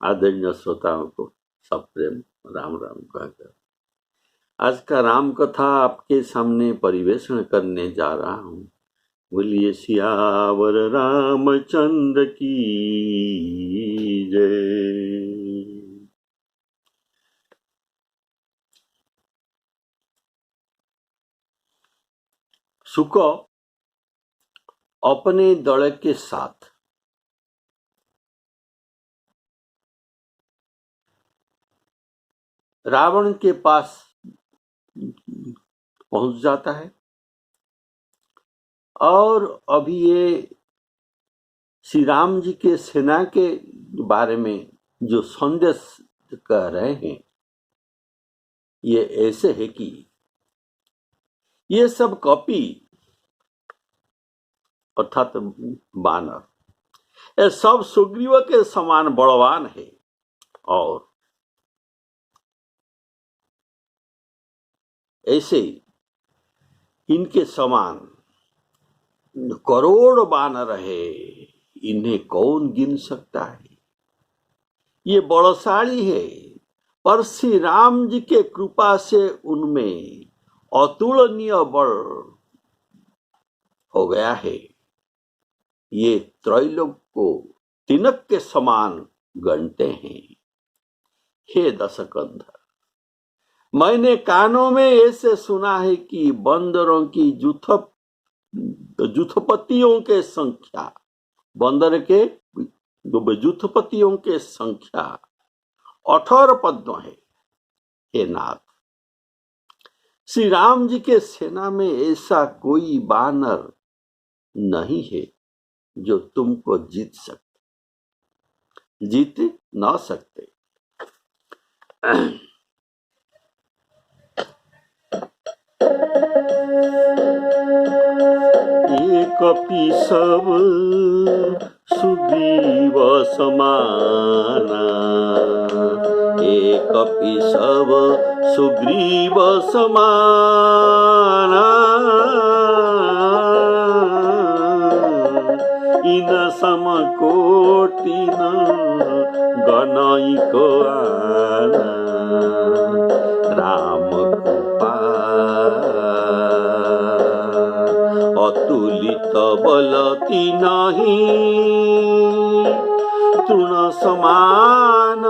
आदरणीय श्रोताओं को सब प्रेम राम राम कहकर आज का राम कथा आपके सामने परिवेषण करने जा रहा हूँ। बोलिए सियावर रामचंद्र की जय। शुक अपने दल के साथ रावण के पास पहुंच जाता है और अभी ये श्री राम जी के सेना के बारे में जो संदेश कह रहे हैं ये ऐसे है कि ये सब कपी अर्थात बानर ये सब सुग्रीव के समान बलवान है और ऐसे इनके समान करोड़ बानर है, इन्हें कौन गिन सकता है। ये बलशाली है पर श्री राम जी के कृपा से उनमें अतुलनीय बल हो गया है। ये त्रैलोक को तिनक के समान गणते हैं। हे दशकंधर, मैंने कानों में ऐसे सुना है कि बंदरों की जुथपतियों के संख्या बंदर के जुथपतियों के संख्या 18 पद्म है। हे नाथ, श्री राम जी के सेना में ऐसा कोई बानर नहीं है जो तुमको जीत न सकते। एक कपि सब सुग्रीव समाना, एक कपि सब सुग्रीव समाना, इन समकोटि न गणैक आना, राम अतुलित बल तिनहि, तृण समान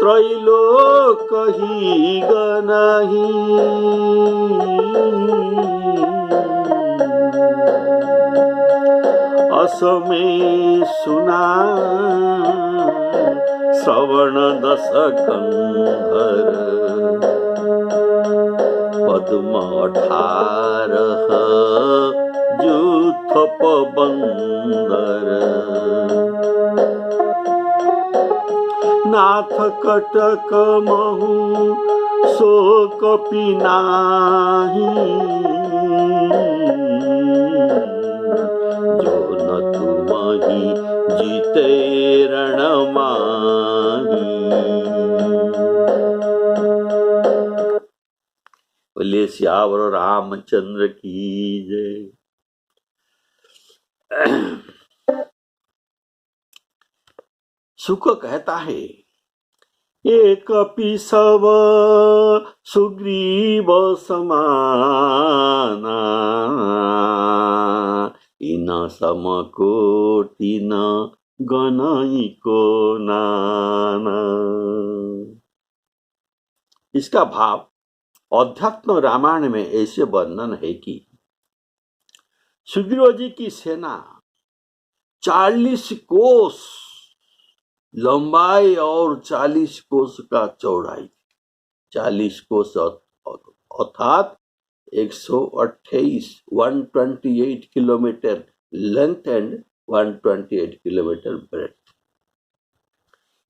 त्रैलोक ही गनहि। असमे सुना श्रवण दशकंधर, पद्म 18 जुथप बंदर, नाथ कटक महु सो कपि नाही, जो न तुमहि जीते रण माही। बोलिए सियावर रामचंद्र की जय। शुक कहता है एक कपि सब सुग्रीव समाना, इन समकोटि न गणैको नाना। इसका भाव अध्यात्म रामायण में ऐसे वर्णन है कि सुग्रीव जी की सेना 40 कोस लंबाई और 40 कोस का चौड़ाई, 40 कोस अर्थात 128 kilometre length and 128 kilometre breadth,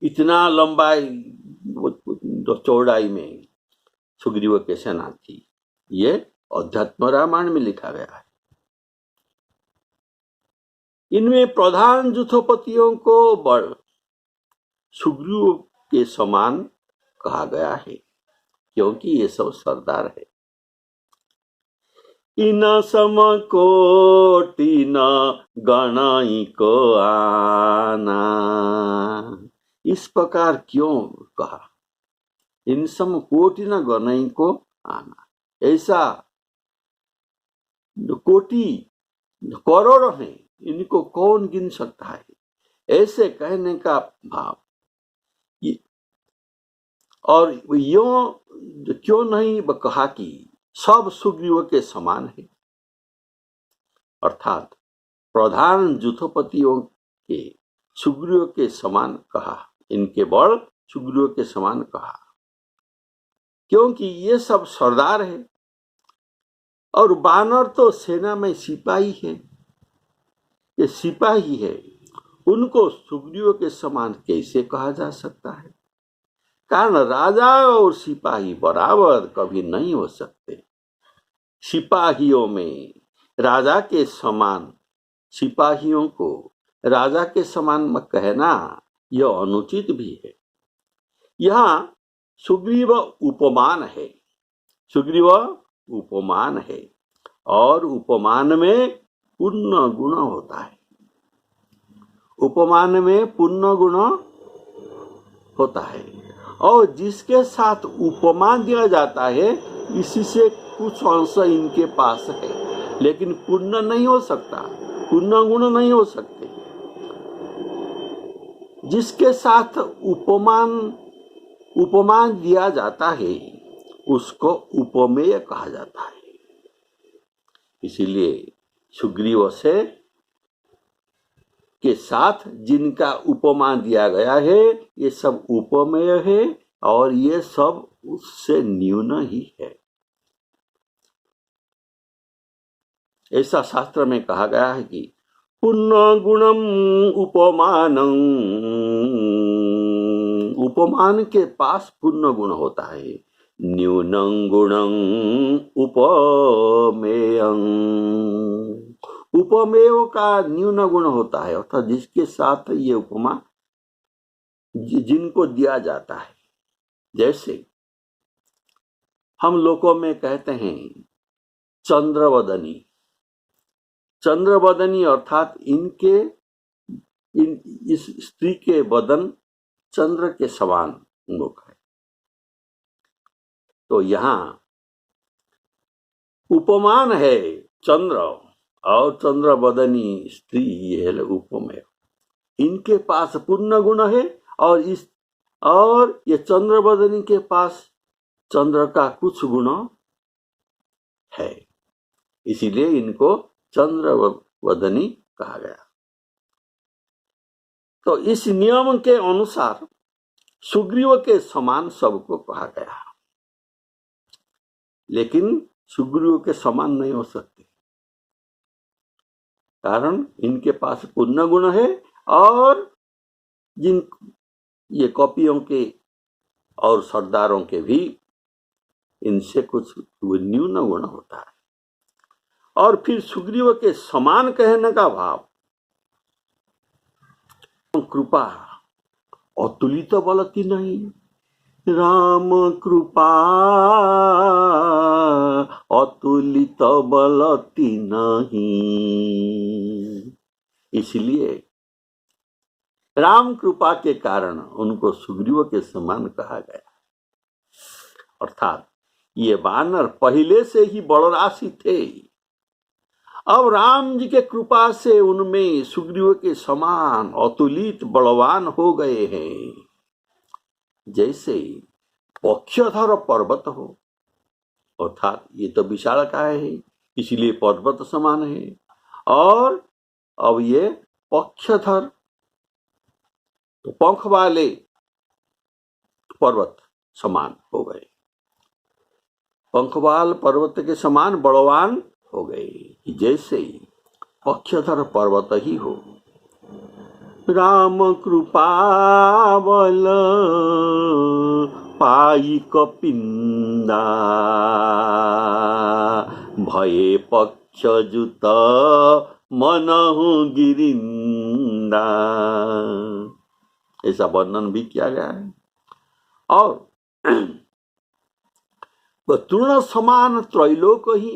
इतना लंबाई चौड़ाई में सुग्रीव की सेना थी। ये अध्यात्म रामायण में लिखा गया है। इनमें प्रधान जुथपतियों को बल सुग्रीव के समान कहा गया है क्योंकि ये सब सरदार है। इन समकोटि न गणैक आना, इस प्रकार क्यों कहा? इन सम कोटि न गणई को आना, ऐसा कोटि करोड़ हैं, इनको कौन गिन सकता है? ऐसे कहने का भाव। और यो क्यों नहीं कहा कि सब सुग्रीव के समान है, अर्थात प्रधान युद्धपतियों के सुग्रीव के समान कहा, इनके बड़ सुग्रीव के समान कहा, क्योंकि ये सब सरदार है और बानर तो सेना में सिपाही है। ये सिपाही है, उनको सुग्रीव के समान कैसे कहा जा सकता है? कारण राजा और सिपाही बराबर कभी नहीं हो सकते। सिपाहियों में राजा के समान, सिपाहियों को राजा के समान कहना यह अनुचित भी है। यहाँ सुग्रीव उपमान है, सुग्रीव उपमान है और उपमान में पूर्ण गुण होता है। उपमान में पूर्ण गुण होता है और जिसके साथ उपमा दिया जाता है इसी से कुछ अंश इनके पास है, लेकिन पूर्ण नहीं हो सकता, पूर्ण गुण नहीं हो सकते। जिसके साथ उपमान दिया जाता है उसको उपमेय कहा जाता है। इसीलिए सुग्रीव से के साथ जिनका उपमा दिया गया है ये सब उपमेय है और ये सब उससे न्यून ही है। ऐसा शास्त्र में कहा गया है कि पुण्य गुणम उपमानम, उपमान के पास पुण्य गुण होता है, न्यूनं गुणं उपमेयं, उपमेय का न्यून गुण होता है, अर्थात जिसके साथ ये उपमा जिनको दिया जाता है। जैसे हम लोगों में कहते हैं चंद्रवदनी, चंद्रवदनी अर्थात इस स्त्री के बदन चंद्र के समान मुख है। तो यहाँ उपमान है चंद्र और चंद्रवदनी स्त्री, ये है उपमेय। इनके पास पूर्ण गुण है और ये चंद्रवदनी के पास चंद्र का कुछ गुण है, इसीलिए इनको चंद्रवदनी कहा गया। तो इस नियम के अनुसार सुग्रीव के समान सबको कहा गया, लेकिन सुग्रीव के समान नहीं हो सकते, कारण इनके पास पूर्ण गुण है और जिन ये कॉपियों के और सरदारों के भी इनसे कुछ न्यून गुण होता है। और फिर सुग्रीव के समान कहने का भाव, कृपा अतुलित बलती नहीं, राम कृपा अतुलित बलती नहीं, इसलिए राम कृपा के कारण उनको सुग्रीव के समान कहा गया। अर्थात ये वानर पहले से ही बलराशी थे, अब राम जी के कृपा से उनमें सुग्रीव के समान अतुलित बलवान हो गए हैं। जैसे पक्षधर पर्वत हो, अर्थात ये तो विशालकाय है इसलिए पर्वत समान है, और अब ये पक्षधर तो पंख वाले पर्वत समान हो गए, पंखवाल पर्वत के समान बलवान हो गए, जैसे पक्षधर पर्वत ही हो। राम कृपा बल पाई कपिंदा, भये पक्ष जुत मनहु गिरिंदा, ऐसा वर्णन भी किया गया है। और तृण समान त्रैलोक ही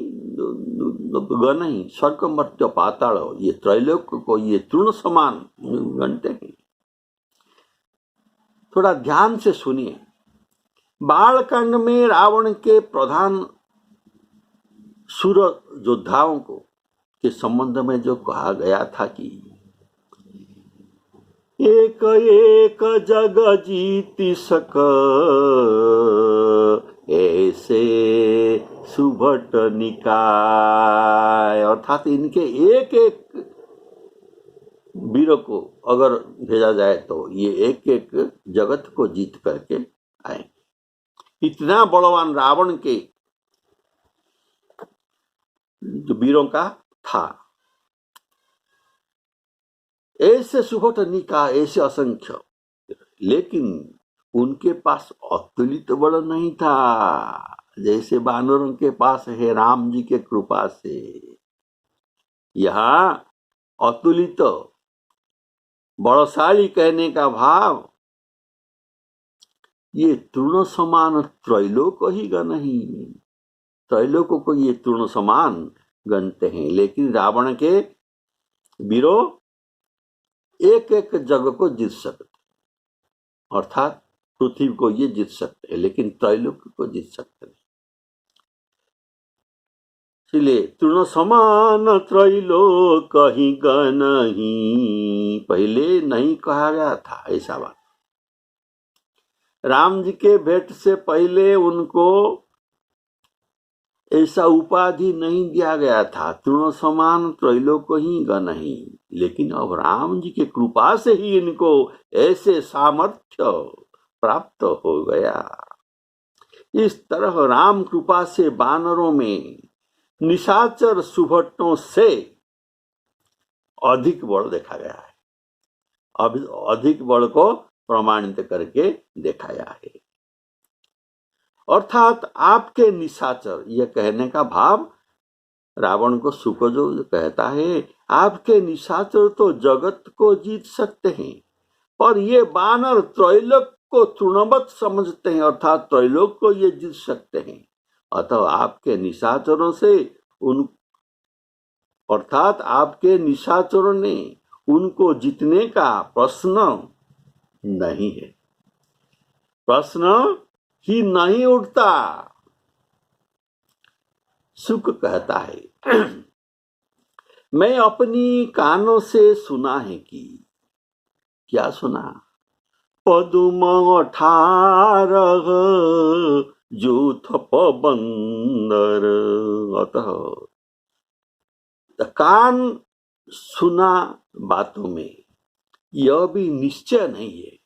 गण ही, स्वर्ग मर्त्य पाताल, ये त्रैलोक को ये तृण समान गणते हैं। थोड़ा ध्यान से सुनिए। बालकांड में रावण के प्रधान सुर योद्धाओं को के संबंध में जो कहा गया था कि एक एक जग जीति सक ऐसे सुभट निकाय, अर्थात इनके एक एक वीर को अगर भेजा जाए तो ये एक एक जगत को जीत करके आए। इतना बलवान रावण के जो वीरों का था, ऐसे सुभट निकाय, ऐसे असंख्य, लेकिन उनके पास अतुलित बल नहीं था जैसे वानरों के पास है राम जी के कृपा से। यहाँ अतुलित बलशाली कहने का भाव ये तृण समान त्रैलोक ही गण ही, त्रैलोक को ये तृण समान गणते हैं, लेकिन रावण के वीरों एक एक जग को जीत सकते, अर्थात पृथ्वी को ये जीत सकते हैं, लेकिन त्रैलोक को जीत सकते नहीं। इसलिए तृण समान त्रैलोक ही गण ही पहले नहीं कहा गया था ऐसा बात। राम जी के भेंट से पहले उनको ऐसा उपाधि नहीं दिया गया था, तृण समान त्रैलोक ही गण ही, लेकिन अब राम जी के कृपा से ही इनको ऐसे सामर्थ्य प्राप्त हो गया। इस तरह राम कृपा से वानरों में निशाचर सुभटों से अधिक बल देखा गया है, अब अधिक बल को प्रमाणित करके दिखाया है। अर्थात आपके निशाचर, यह कहने का भाव रावण को सुख जो कहता है, आपके निशाचर तो जगत को जीत सकते हैं, पर ये वानर त्रैलोक को तृणवत समझते हैं, अर्थात त्रैलोक को ये जीत सकते हैं। अतः आपके निशाचरों से अर्थात आपके निशाचरों ने उनको जीतने का प्रश्न नहीं है, प्रश्न ही नहीं उठता। सुख कहता है मैं अपनी कानों से सुना है कि, क्या सुना? पदुम 18 जूथ बंदर। अतः कान सुना बातों में यह भी निश्चय नहीं है,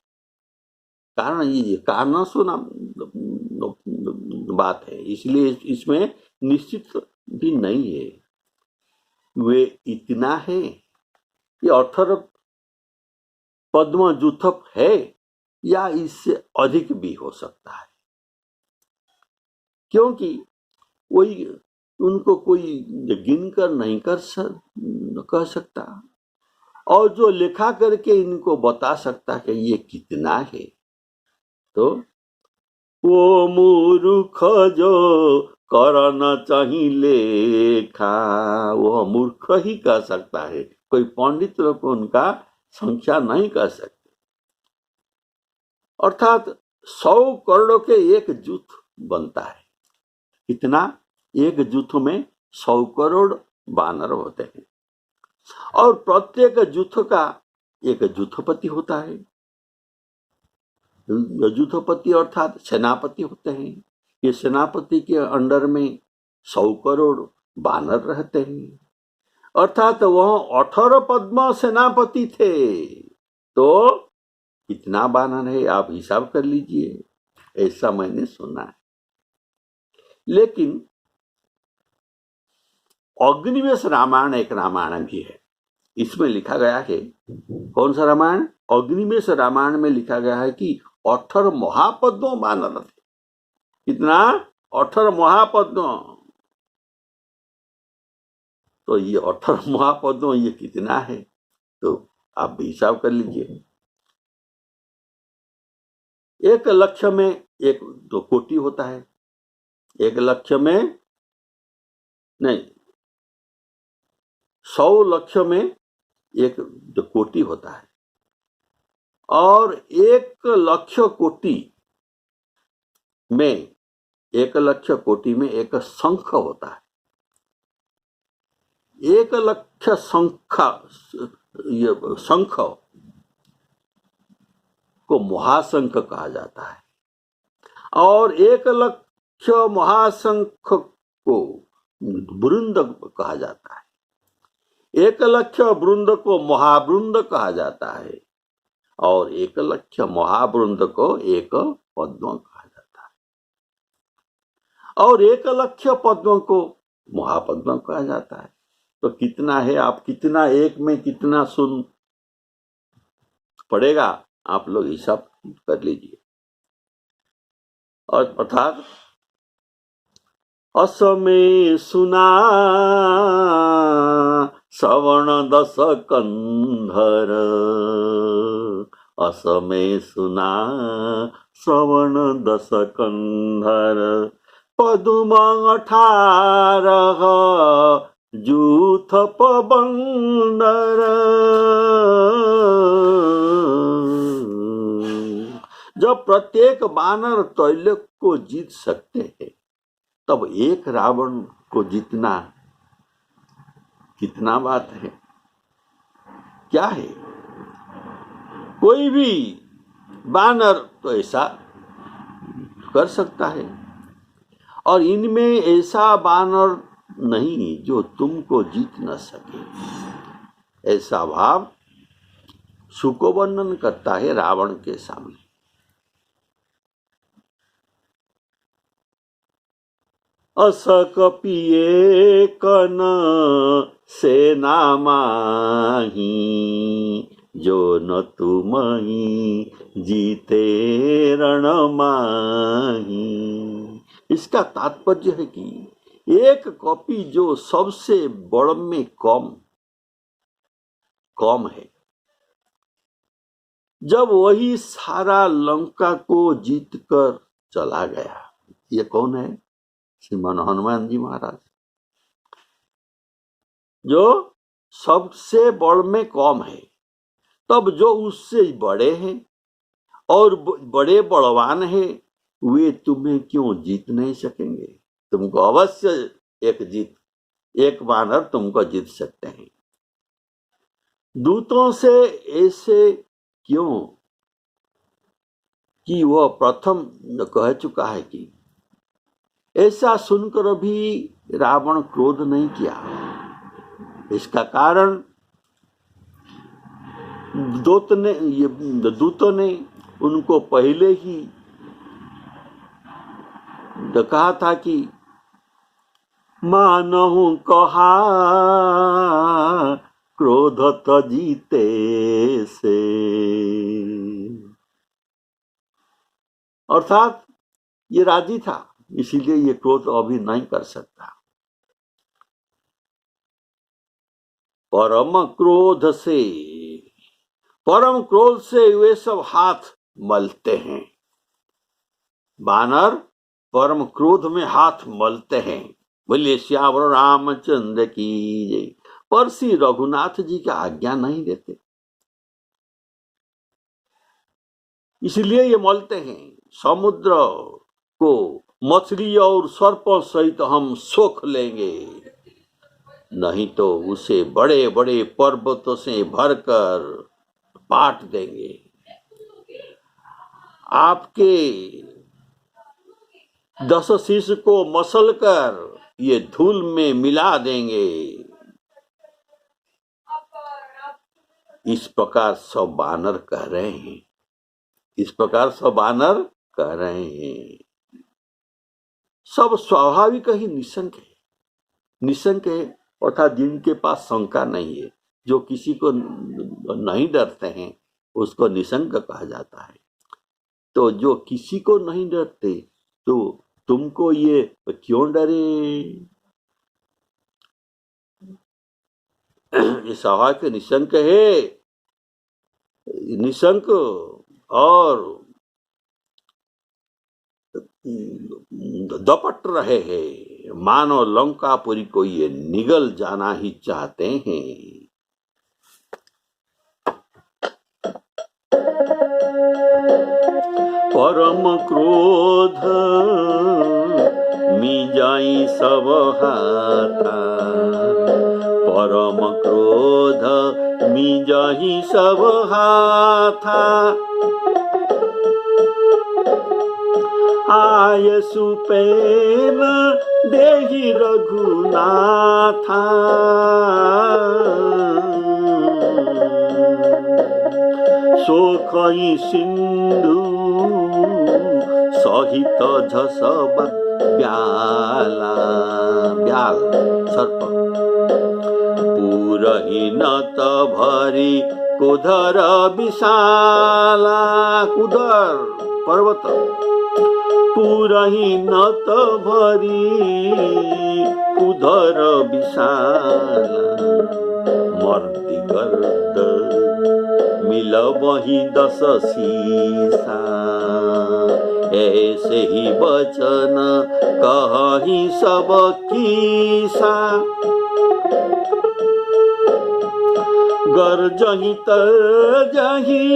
कारण ये कान सुना बात है, इसलिए इसमें निश्चित भी नहीं है। वे इतना है कि 18 पद्म जूथप है या इससे अधिक भी हो सकता है, क्योंकि कोई उनको कोई गिनकर नहीं कह सकता, और जो लिखा करके इनको बता सकता है ये कितना है, तो वो मूर्ख जो करना चाहिए लेखा, वो मूर्ख ही कह सकता है, कोई पंडित लोग उनका संख्या नहीं कर सकते। अर्थात 100 करोड़ के एक जूथ बनता है, इतना एक जूथ में 100 करोड़ वानर होते हैं, और प्रत्येक जूथ का एक जूथपति होता है। जूथपति अर्थात सेनापति होते हैं, ये सेनापति के अंडर में 100 करोड़ वानर रहते हैं, अर्थात वह 18 पद्म सेनापति थे, तो कितना वानर है आप हिसाब कर लीजिए, ऐसा मैंने सुना है। लेकिन अग्निवेश रामायण एक रामायण भी है, इसमें लिखा गया है, कौन सा रामायण? अग्निवेश रामायण में लिखा गया है कि 18 महापद्म वानर थे। कितना? 18 महापद्म। तो ये 18 महापद्म ये कितना है, तो आप भी हिसाब कर लीजिए। 1 लक्ष्य में एक तो कोटि होता है, 1 लक्ष्य में नहीं, 100 लक्ष्य में एक जो कोटि होता है, और 1,00,000 में 1,00,000 में एक शंख होता है। 1,00,000 शंख को महाशंख कहा जाता है और 1,00,000 महाशंख को वृंद कहा जाता है। 1,00,000 वृंद को महावृंद कहा जाता है और 1,00,000 महावृंद को एक पद्म कहा जाता है और 1,00,000 पद्मों को महापद्म कहा जाता है। तो कितना है, आप कितना, एक में कितना सुन पड़ेगा, आप लोग हिसाब कर लीजिए। और अर्थात असमे सुना श्रवण 10 कंधर, असमे सुना श्रवण 10 कंधर, पदुम 18 जूथ पबंदर। जब प्रत्येक वानर त्रैलोक को जीत सकते हैं, तब एक रावण को जीतना कितना बात है, क्या है। कोई भी वानर तो ऐसा कर सकता है और इनमें ऐसा वानर नहीं जो तुमको जीत न सके। ऐसा भाव शुको वर्णन करता है रावण के सामने। अस कपिए कन सेना माही, जो न तुमहि जीते रण माही। इसका तात्पर्य है कि एक कपि जो सबसे बड़ में कम है, जब वही सारा लंका को जीत कर चला गया। ये कौन है? श्रीमान हनुमान जी महाराज, जो सबसे बड़ में कम है। तब जो उससे बड़े हैं और बड़े बलवान हैं, वे तुम्हें क्यों जीत नहीं सकेंगे? तुमको अवश्य एक वानर तुमको जीत सकते हैं। दूतों से ऐसे क्यों कि वह प्रथम कह चुका है कि ऐसा सुनकर भी रावण क्रोध नहीं किया। इसका कारण दूतों ने उनको पहले ही कहा था कि मानहु कहा क्रोध जीते से, अर्थात ये राजी था, इसीलिए ये क्रोध अभी नहीं कर सकता। परम क्रोध से वे सब हाथ मलते हैं। वानर परम क्रोध में हाथ मलते हैं। बोलिए श्यावर रामचंद्र की जय। पर श्री रघुनाथ जी का आज्ञा नहीं देते, इसलिए ये मलते हैं। समुद्र को मछली और सर्पों सहित हम सोख लेंगे, नहीं तो उसे बड़े बड़े पर्वतों से भरकर पाट देंगे। आपके 10 शीश को मसल कर ये धूल में मिला देंगे। इस प्रकार सब वानर कह रहे हैं। सब स्वाभाविक ही निशंक है, अर्थात जिनके पास शंका नहीं है, जो किसी को नहीं डरते हैं, उसको निशंक कहा जाता है। तो जो किसी को नहीं डरते, तो तुमको ये क्यों डरे? ये स्वाभाविक निशंक है, निशंक और दपट रहे हैं, मानो लंकापुरी को ये निगल जाना ही चाहते हैं। परम क्रोध मिजाई सब हाथा, परम क्रोध मिजाई सब हाथा। आय सुपेन देहि रघुनाथा, शोकई सिंधु सहित झसबत ब्याला, ब्याल सर्प पुरही नत भरी कुधर विशाला, कुधर पर्वत पुरही नत भरी कुधर विशाला, मर्ति गर्द मिल वही 10 शीसा, ऐसे ही वचन कही सब कीसा। गरजही तरजही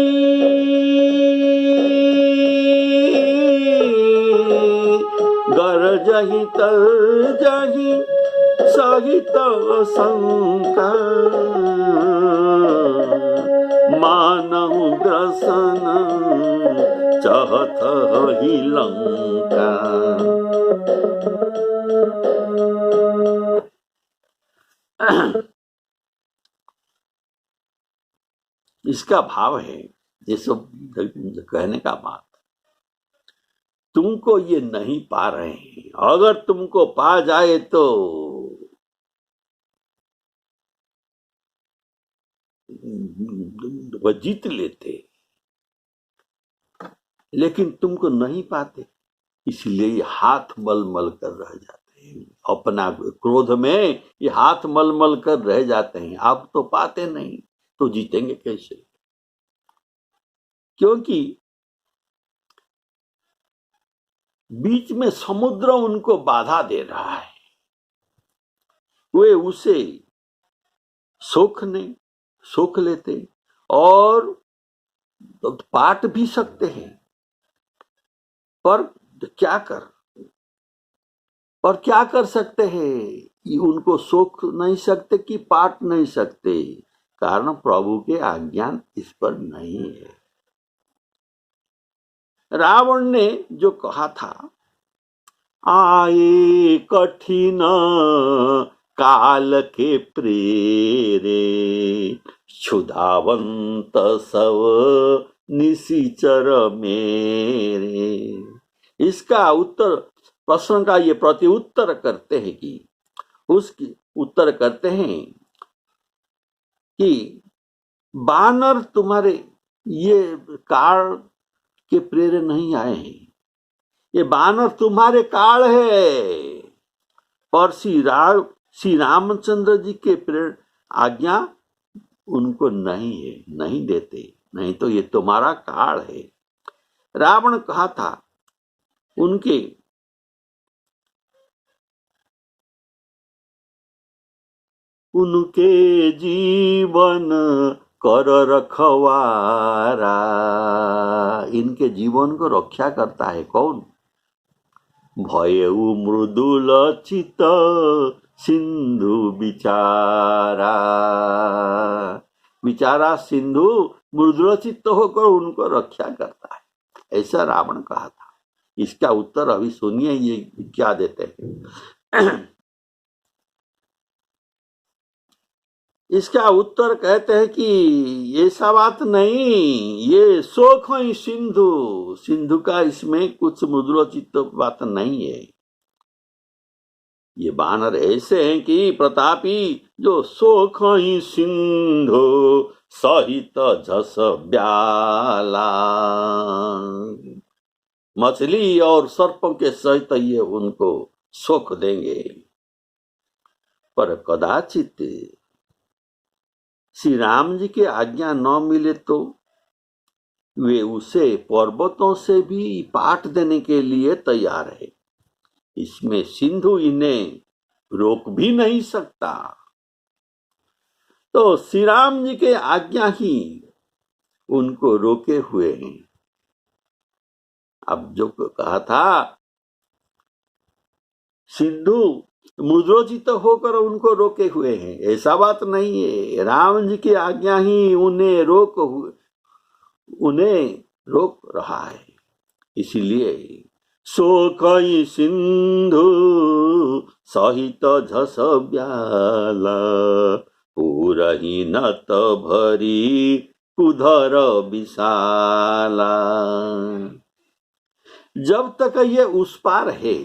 गरजही तरजही सहित शंका, मानहु ग्रसन चहत ही लंका। इसका भाव है, ये सब कहने का बात, तुमको ये नहीं पा रहे हैं, अगर तुमको पा जाए तो वह जीत लेते, लेकिन तुमको नहीं पाते, इसलिए हाथ मलमल कर रह जाते हैं, अपना क्रोध में ये हाथ मलमल कर रह जाते हैं। आप तो पाते नहीं तो जीतेंगे कैसे? क्योंकि बीच में समुद्र उनको बाधा दे रहा है, वे उसे सोख लेते और पाट भी सकते हैं, पर क्या कर सकते हैं? उनको सोख नहीं सकते कि पाट नहीं सकते, कारण प्रभु के आज्ञा इस पर नहीं है। रावण ने जो कहा था, आए कठिन काल के प्रेरे, क्षुधावंत सब निशिचर मेरे। इसका उत्तर, प्रश्न का ये प्रति उत्तर करते हैं कि उसकी उत्तर करते हैं कि बानर तुम्हारे ये काल के प्रेरे नहीं आए हैं, ये बानर तुम्हारे काल है, पर श्री रामचंद्र जी के प्रेर आज्ञा उनको नहीं है, नहीं देते, नहीं तो ये तुम्हारा काल है। रावण कहा था उनके जीवन कर रखवारा, इनके जीवन को रक्षा करता है कौन? भयउ मृदुल चित सिंधु बिचारा, बिचारा सिंधु मृदुल चित्त होकर उनको रक्षा करता है, ऐसा रावण कहा था। इसका उत्तर अभी सुनिए, ये क्या देते हैं। इसका उत्तर कहते हैं कि ऐसा बात नहीं, ये शोक है सिंधु का, इसमें कुछ मृदुलोचित बात नहीं है। ये बानर ऐसे हैं कि प्रतापी, जो शोक ही सिंधु सहित झस ब्याला, मछली और सर्पों के सहित ये उनको शोक देंगे। पर कदाचित श्री राम जी की आज्ञा न मिले तो वे उसे पर्वतों से भी पाट देने के लिए तैयार है, इसमें सिंधु इन्हें रोक भी नहीं सकता। तो श्री राम जी के आज्ञा ही उनको रोके हुए हैं। अब जो कहा था सिंधु मुद्रोचित होकर उनको रोके हुए हैं, ऐसा बात नहीं है। राम जी की आज्ञा ही उन्हें रोक रहा है। इसीलिए सो कई सिंधु सहित झस ब्याला पूरही नत भरी कुधर विशाला। जब तक ये उस पार है,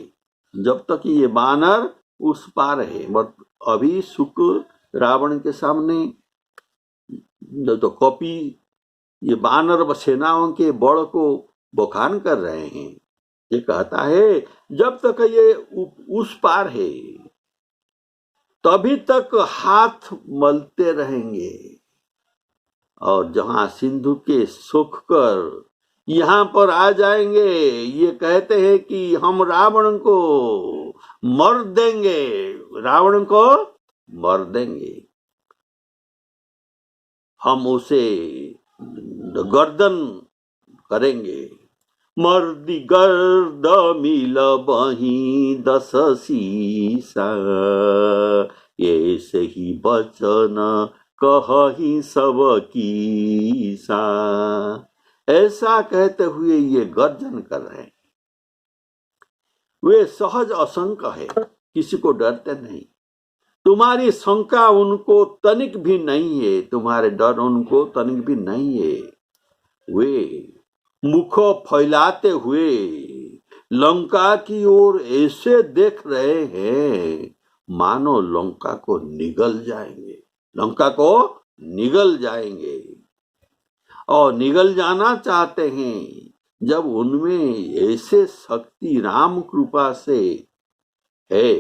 जब तक ये बानर उस पार है, बट अभी शुक्र रावण के सामने तो कपि ये बानर सेनाओं के बड़ को बखान कर रहे हैं। ये कहता है जब तक ये उस पार है तभी तक हाथ मलते रहेंगे, और जहां सिंधु के सुख कर यहां पर आ जाएंगे, ये कहते हैं कि हम रावण को मर देंगे, रावण को मर देंगे, हम उसे गर्दन करेंगे। मर्दी गर्द मिल बही 10 शीसा ये सही बचन कही सब कीसा। ऐसा कहते हुए ये गर्जन कर रहे हैं। वे सहज असंक है, किसी को डरते नहीं। तुम्हारी शंका उनको तनिक भी नहीं है, तुम्हारे डर उनको तनिक भी नहीं है। वे मुख फैलाते हुए लंका की ओर ऐसे देख रहे हैं मानो लंका को निगल जाएंगे, लंका को निगल जाएंगे, और निगल जाना चाहते हैं। जब उनमें ऐसे शक्ति राम कृपा से है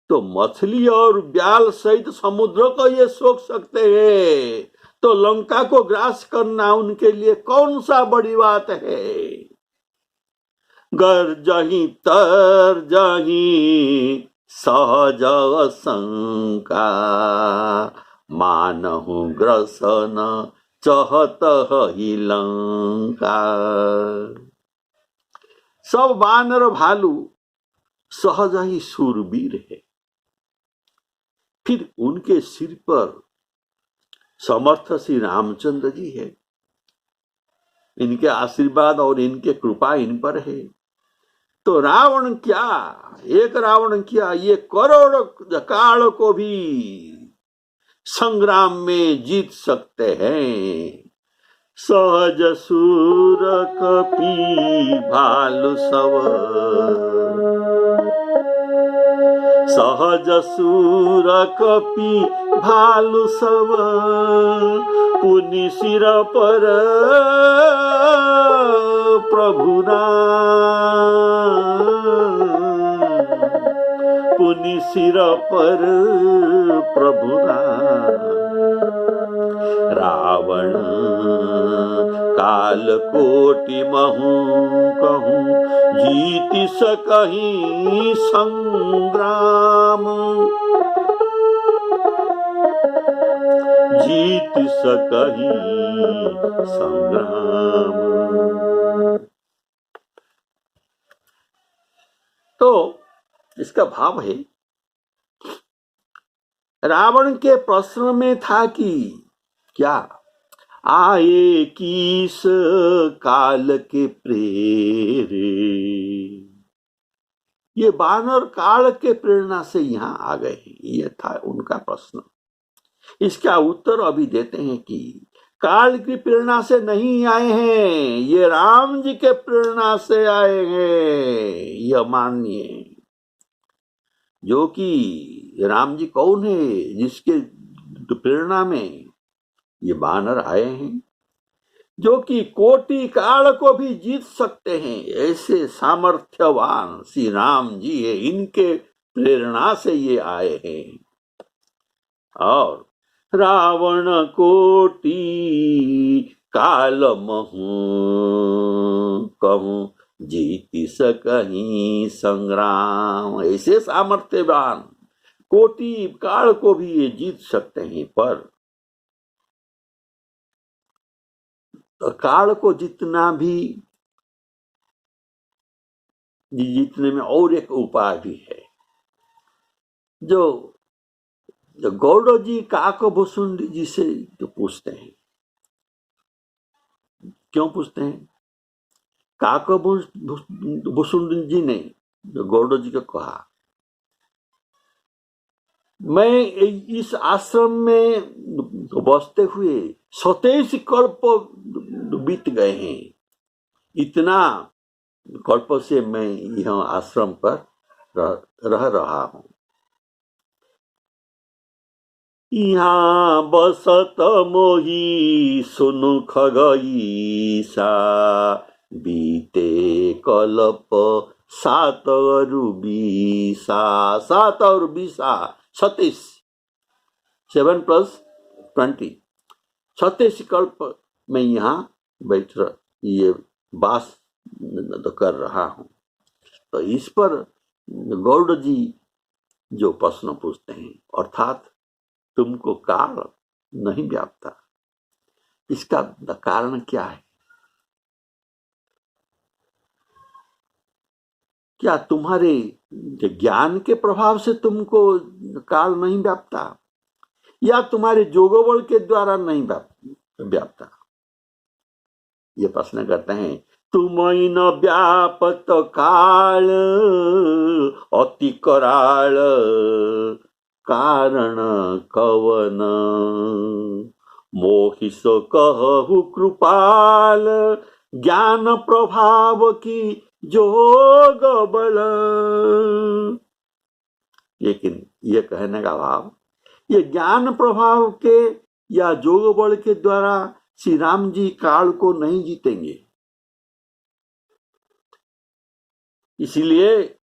तो मछली और ब्याल सहित समुद्र को ये सोख सकते हैं, तो लंका को ग्रास करना उनके लिए कौन सा बड़ी बात है। गर जही तर जही सहज शंका मानहु ग्रसन चहत ही लंका। सब वानर भालू सहज ही शूरवीर है, फिर उनके सिर पर समर्थ श्री रामचंद्र जी है, इनके आशीर्वाद और इनके कृपा इन पर है। तो रावण क्या, एक रावण क्या, ये करोड़ काल को भी संग्राम में जीत सकते हैं। सहज सूर कपि भालु सब, सहज सूर कपि भालु सब पुनि सिर पर प्रभु राम, पुनि सिर पर प्रभु राम। रावण काल कोटि महु कहूं जीति सकहीं संग्राम, जीत सकहीं संग्राम। तो इसका भाव है, रावण के प्रश्न में था कि क्या आए किस काल के प्रेरे, ये बानर काल के प्रेरणा से यहां आ गए हैं, ये था उनका प्रश्न। इसका उत्तर अभी देते हैं कि काल की प्रेरणा से नहीं आए हैं, ये राम जी के प्रेरणा से आए हैं, यह मानिए। जो कि राम जी कौन है, जिसके प्रेरणा में ये बानर आए हैं, जो कि कोटि काल को भी जीत सकते हैं, ऐसे सामर्थ्यवान श्री राम जी है, इनके प्रेरणा से ये आए हैं। और रावण कोटि काल महु कहूं जीति सकहीं संग्राम, ऐसे सामर्थ्यवान कोटि काल को भी ये जीत सकते हैं। पर काल को जितना भी जीतने में और एक उपाय भी है। जो गौड़ जी काकभूषुंडी जी से जो पूछते हैं, क्यों पूछते हैं? काकभूषुंडी जी ने जो गौड़ जी को कहा, मैं इस आश्रम में बसते हुए 27 कल्प बीत गए हैं, इतना कल्प से मैं यह आश्रम पर रह रहा हूं। यहाँ बसत मोही सुनु खगईसा, बीते कल्प 7 और 20, 7 और 20 36, 7 + 20, 36 कल्प में यहाँ बैठ ये वास कर रहा हूं। तो इस पर गौड़ जी जो प्रश्न पूछते हैं, अर्थात तुमको काल नहीं व्यापता, इसका कारण क्या है? क्या तुम्हारे ज्ञान के प्रभाव से तुमको काल नहीं व्यापता, या तुम्हारे जोगबल के द्वारा नहीं व्यापता? ये प्रश्न करते हैं। तुम न व्यापत काल अति कराल, कारण कवन मोहिस कहु कृपाल, ज्ञान प्रभाव की जोग बल। लेकिन ये कहने का भाव, ये ज्ञान प्रभाव के या जोग बल के द्वारा श्री राम जी काल को नहीं जीतेंगे। इसलिए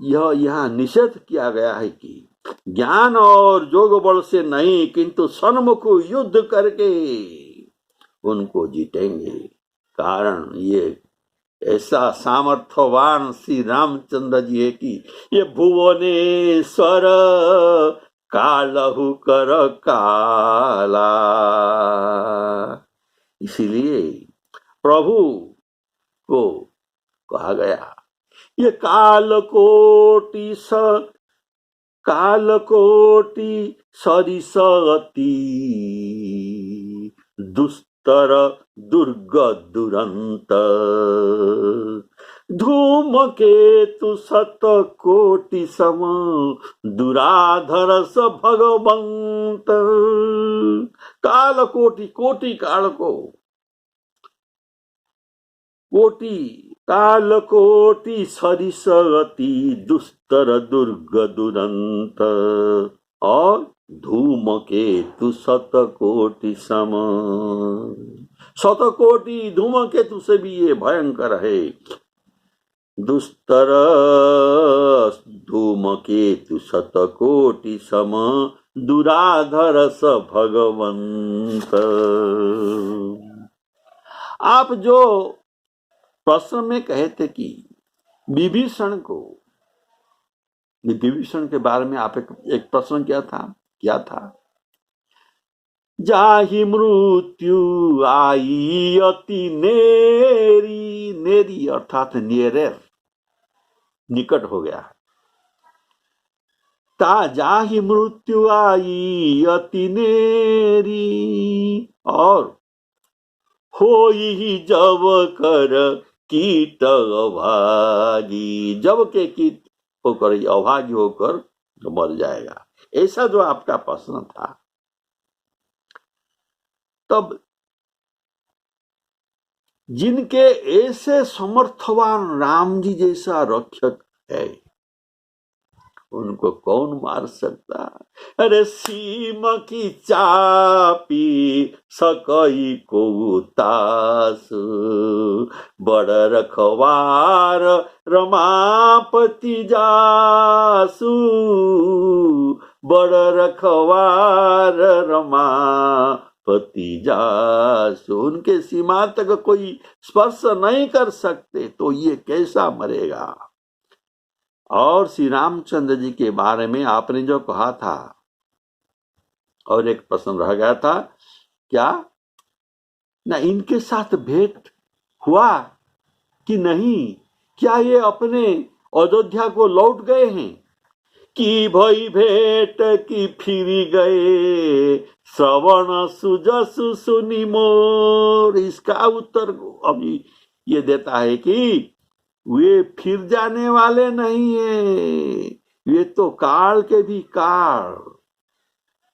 यह यहाँ निषेध किया गया है कि ज्ञान और जोग बल से नहीं, किंतु सन्मुख युद्ध करके उनको जीतेंगे। कारण ये ऐसा सामर्थ्यवान श्री रामचंद्र जी है कि ये भुवनेश्वर कालहु कर काला। इसीलिए प्रभु को कहा गया, ये कालकोटि सरिसती, दुस्तर दुर्ग दुरंत, धूमकेतु 7 सम, दुराधर स भगवंत। कालकोटि, कोटि काल को, कोटि कालकोटि सरिसती, दुस्तर दुर्ग दुरंत, और धूमकेतु 7 सम। 7 धूमकेतु से भी ये भयंकर है। दुस्तर धूमकेतु 7 सम, दुराधर स भगवंत। आप जो प्रश्न में कहे थे कि विभीषण के बारे में आप एक प्रश्न क्या था? जाहि मृत्यु आई अति नेरी, नेरी अर्थात नियरेर, निकट हो गया। जाहि मृत्यु आई अति नेरी, और होई जब कर कीट अभागी, जब के कीट होकर अभागी होकर मर जाएगा। ऐसा जो आपका प्रश्न था, तब जिनके ऐसे समर्थवान राम जी जैसा रक्षक है, उनको कौन मार सकता? अरे सीम की चापी सकई को तास, बड़ रखवार रमापति जासु, बड़ रखवार रमापति जासु। उनके सीमा तक कोई स्पर्श नहीं कर सकते, तो ये कैसा मरेगा? और श्री रामचंद्र जी के बारे में आपने जो कहा था, और एक प्रश्न रह गया था, क्या ना इनके साथ भेंट हुआ कि नहीं? क्या ये अपने अयोध्या को लौट गए हैं? की भई भेंट की फिरी गए, श्रवण सुजसु सुनि मोर। इसका उत्तर अभी ये देता है कि वे फिर जाने वाले नहीं है, वे तो काल के भी काल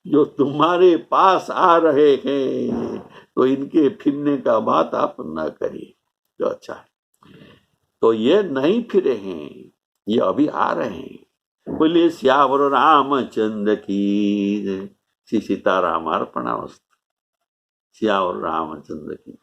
जो तुम्हारे पास आ रहे हैं, तो इनके फिरने का बात आप न करिए तो अच्छा है। तो ये नहीं फिरे हैं, ये अभी आ रहे हैं। बोलिए श्यावर रामचंद्र की जय। श्री सीताराम अर्पणामस्तु। श्यावर रामचंद्र की।